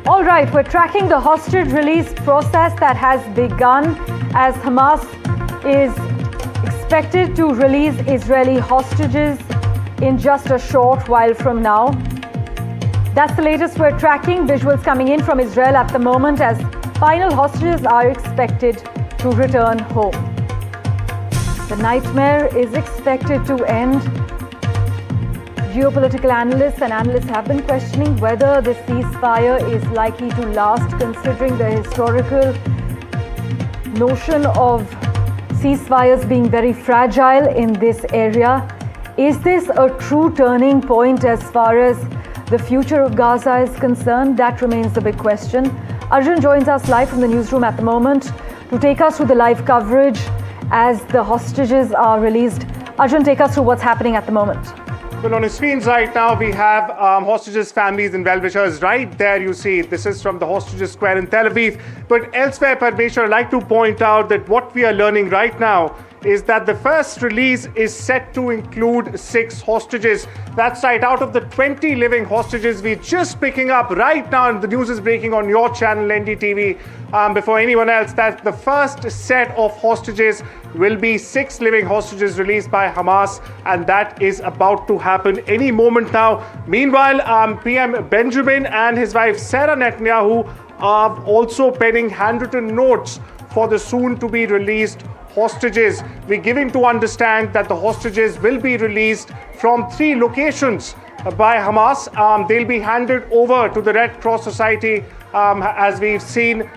All right, we're tracking the hostage release process that has begun as Hamas is expected to release Israeli hostages in just a short while from now. That's the latest we're tracking. Visuals coming in from Israel at the moment as final hostages are expected to return home. The nightmare is expected to end. Geopolitical analysts have been questioning whether the ceasefire is likely to last, considering the historical notion of ceasefires being very fragile in this area. Is this a true turning point as far as the future of Gaza is concerned? That remains the big question. Arjun joins us live from the newsroom at the moment to take us through the live coverage as the hostages are released. Arjun, take us through what's happening at the moment. Well, on the screens right now, we have hostages' families and well-wishers. Right there, you see, this is from the hostages square in Tel Aviv. But elsewhere, Parmeshwar, I'd like to point out that what we are learning right now is that the first release is set to include 6 hostages. That's right, out of the 20 living hostages, we're just picking up right now, and the news is breaking on your channel, NDTV, before anyone else, that the first set of hostages will be 6 living hostages released by Hamas, and that is about to happen any moment now. Meanwhile, PM Benjamin and his wife Sarah Netanyahu are also penning handwritten notes for the soon-to-be released hostages. We're giving to understand that the hostages will be released from 3 locations by Hamas. They'll be handed over to the Red Cross Society. As we've seen,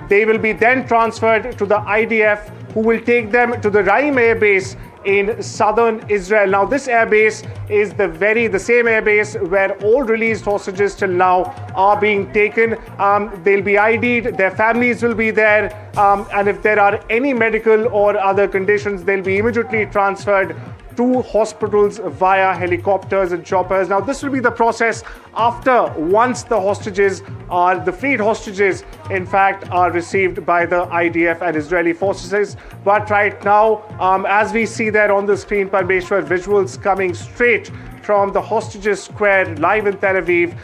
they will be then transferred to the IDF, who will take them to the Raim Air Base in southern Israel. Now, this airbase is the same airbase where all released hostages till now are being taken. They'll be ID'd, their families will be there, and if there are any medical or other conditions, they'll be immediately transferred to hospitals via helicopters and choppers. Now, this will be the process once the freed hostages, in fact, are received by the IDF and Israeli forces. But right now, as we see there on the screen, Parmeshwar, visuals coming straight from the hostages square live in Tel Aviv,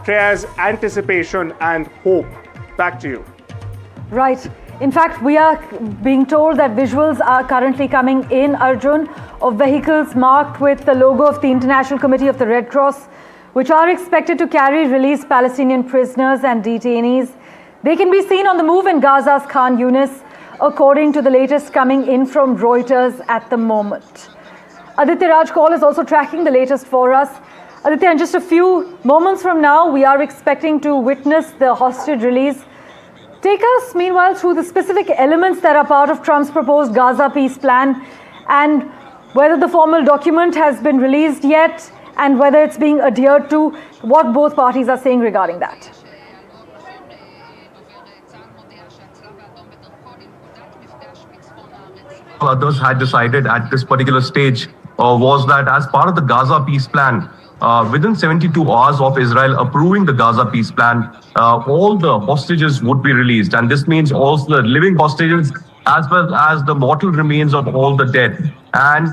prayers, anticipation, and hope. Back to you. Right. In fact, we are being told that visuals are currently coming in, Arjun, of vehicles marked with the logo of the International Committee of the Red Cross, which are expected to carry released Palestinian prisoners and detainees. They can be seen on the move in Gaza's Khan Yunis, according to the latest coming in from Reuters at the moment. Aditya Raj Kaul is also tracking the latest for us. Aditya, in just a few moments from now, we are expecting to witness the hostage release. Take us, meanwhile, through the specific elements that are part of Trump's proposed Gaza peace plan, and whether the formal document has been released yet, and whether it's being adhered to, what both parties are saying regarding that. Others had decided at this particular stage was that as part of the Gaza peace plan, within 72 hours of Israel approving the Gaza peace plan, all the hostages would be released. And this means also the living hostages as well as the mortal remains of all the dead. And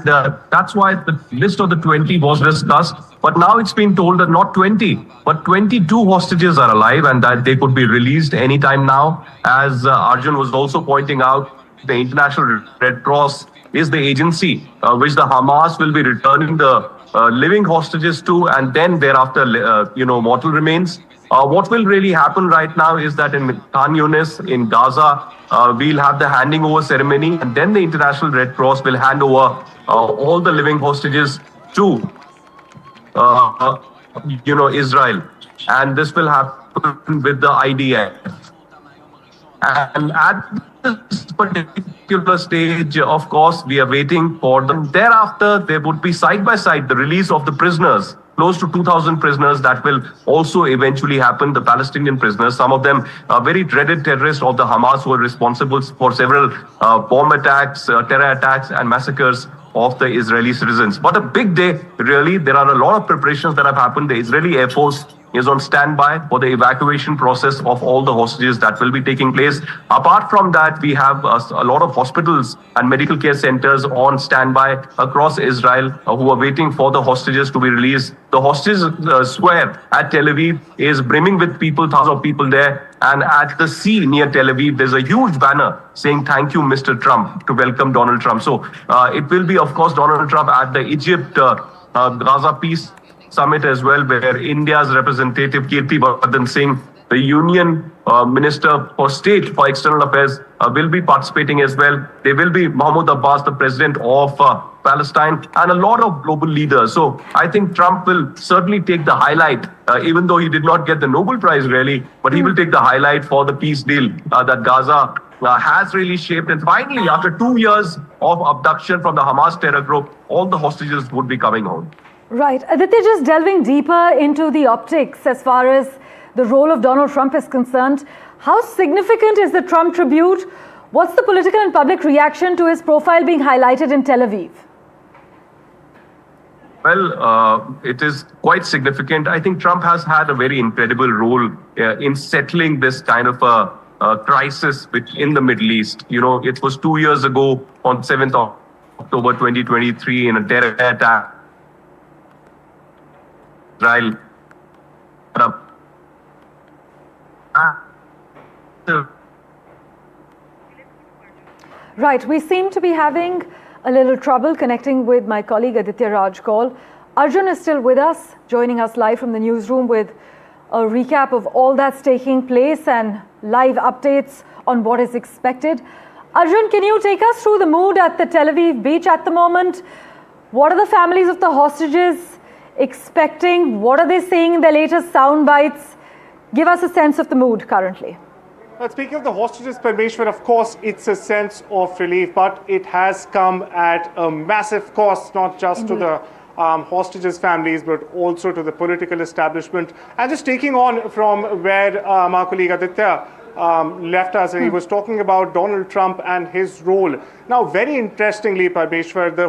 that's why the list of the 20 was discussed. But now it's been told that not 20, but 22 hostages are alive and that they could be released anytime now. As Arjun was also pointing out, the International Red Cross is the agency which the Hamas will be returning the living hostages to, and then thereafter, mortal remains. What will really happen right now is that in Khan Yunis, in Gaza, we'll have the handing over ceremony, and then the International Red Cross will hand over all the living hostages to, Israel. And this will happen with the IDF. And at this particular stage, of course, we are waiting for them. Thereafter, there would be side by side the release of the prisoners, close to 2,000 prisoners that will also eventually happen, the Palestinian prisoners. Some of them are very dreaded terrorists of the Hamas who are responsible for several bomb attacks, terror attacks and massacres of the Israeli citizens. But a big day, really. There are a lot of preparations that have happened. The Israeli Air Force is on standby for the evacuation process of all the hostages that will be taking place. Apart from that, we have a lot of hospitals and medical care centers on standby across Israel who are waiting for the hostages to be released. The hostage square at Tel Aviv is brimming with people, thousands of people there. And at the sea near Tel Aviv, there's a huge banner saying, "Thank you, Mr. Trump," to welcome Donald Trump. So it will be, of course, Donald Trump at the Egypt Gaza Peace Summit as well, where India's representative Kirti Vardhan Singh, the Union Minister for State for External Affairs, will be participating as well. There will be Mahmoud Abbas, the president of Palestine, and a lot of global leaders. So I think Trump will certainly take the highlight, even though he did not get the Nobel Prize really, but he will take the highlight for the peace deal that Gaza has really shaped. And finally, after 2 years of abduction from the Hamas terror group, all the hostages would be coming home. Right. Aditya, just delving deeper into the optics as far as the role of Donald Trump is concerned, how significant is the Trump tribute? What's the political and public reaction to his profile being highlighted in Tel Aviv? Well, it is quite significant. I think Trump has had a very incredible role in settling this kind of a crisis in the Middle East. You know, it was 2 years ago on 7th of October 2023 in a terror attack. Israel. Right, we seem to be having a little trouble connecting with my colleague Aditya Raj Kaul. Arjun is still with us, joining us live from the newsroom with a recap of all that's taking place and live updates on what is expected. Arjun, can you take us through the mood at the Tel Aviv beach at the moment? What are the families of the hostages expecting? What are they saying in their latest sound bites? Give us a sense of the mood currently. Well, speaking of the hostages, Parmeshwar, of course, it's a sense of relief, but it has come at a massive cost, not just to the hostages' families, but also to the political establishment. And just taking on from where our colleague Aditya left us, and he was talking about Donald Trump and his role. Now, very interestingly, Parmeshwar, the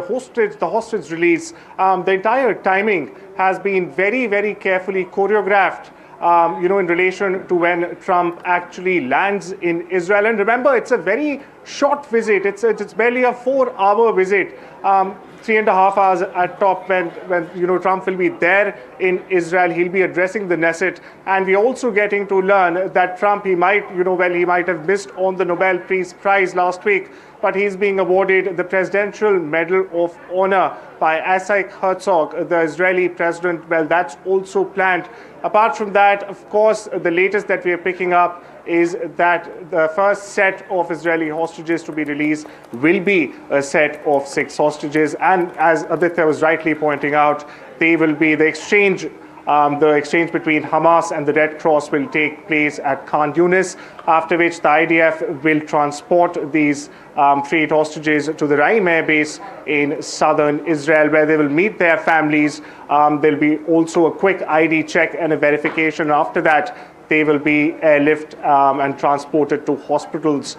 hostage release, the entire timing has been very, very carefully choreographed. In relation to when Trump actually lands in Israel. And remember, it's a very short visit. It's barely a 4-hour visit, 3.5 hours at top when Trump will be there in Israel. He'll be addressing the Knesset. And we're also getting to learn that Trump, he might have missed on the Nobel Peace Prize last week, but he's being awarded the Presidential Medal of Honor by Isaac Herzog, the Israeli president. Well, that's also planned. Apart from that, of course, the latest that we are picking up is that the first set of Israeli hostages to be released will be a set of 6 hostages. And as Aditya was rightly pointing out, they will be the exchange between Hamas and the Red Cross will take place at Khan Yunis, after which the IDF will transport these freed hostages to the Raim Air Base in southern Israel, where they will meet their families. There'll be also a quick ID check and a verification. After that, they will be airlift and transported to hospitals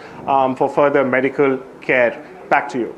for further medical care. Back to you.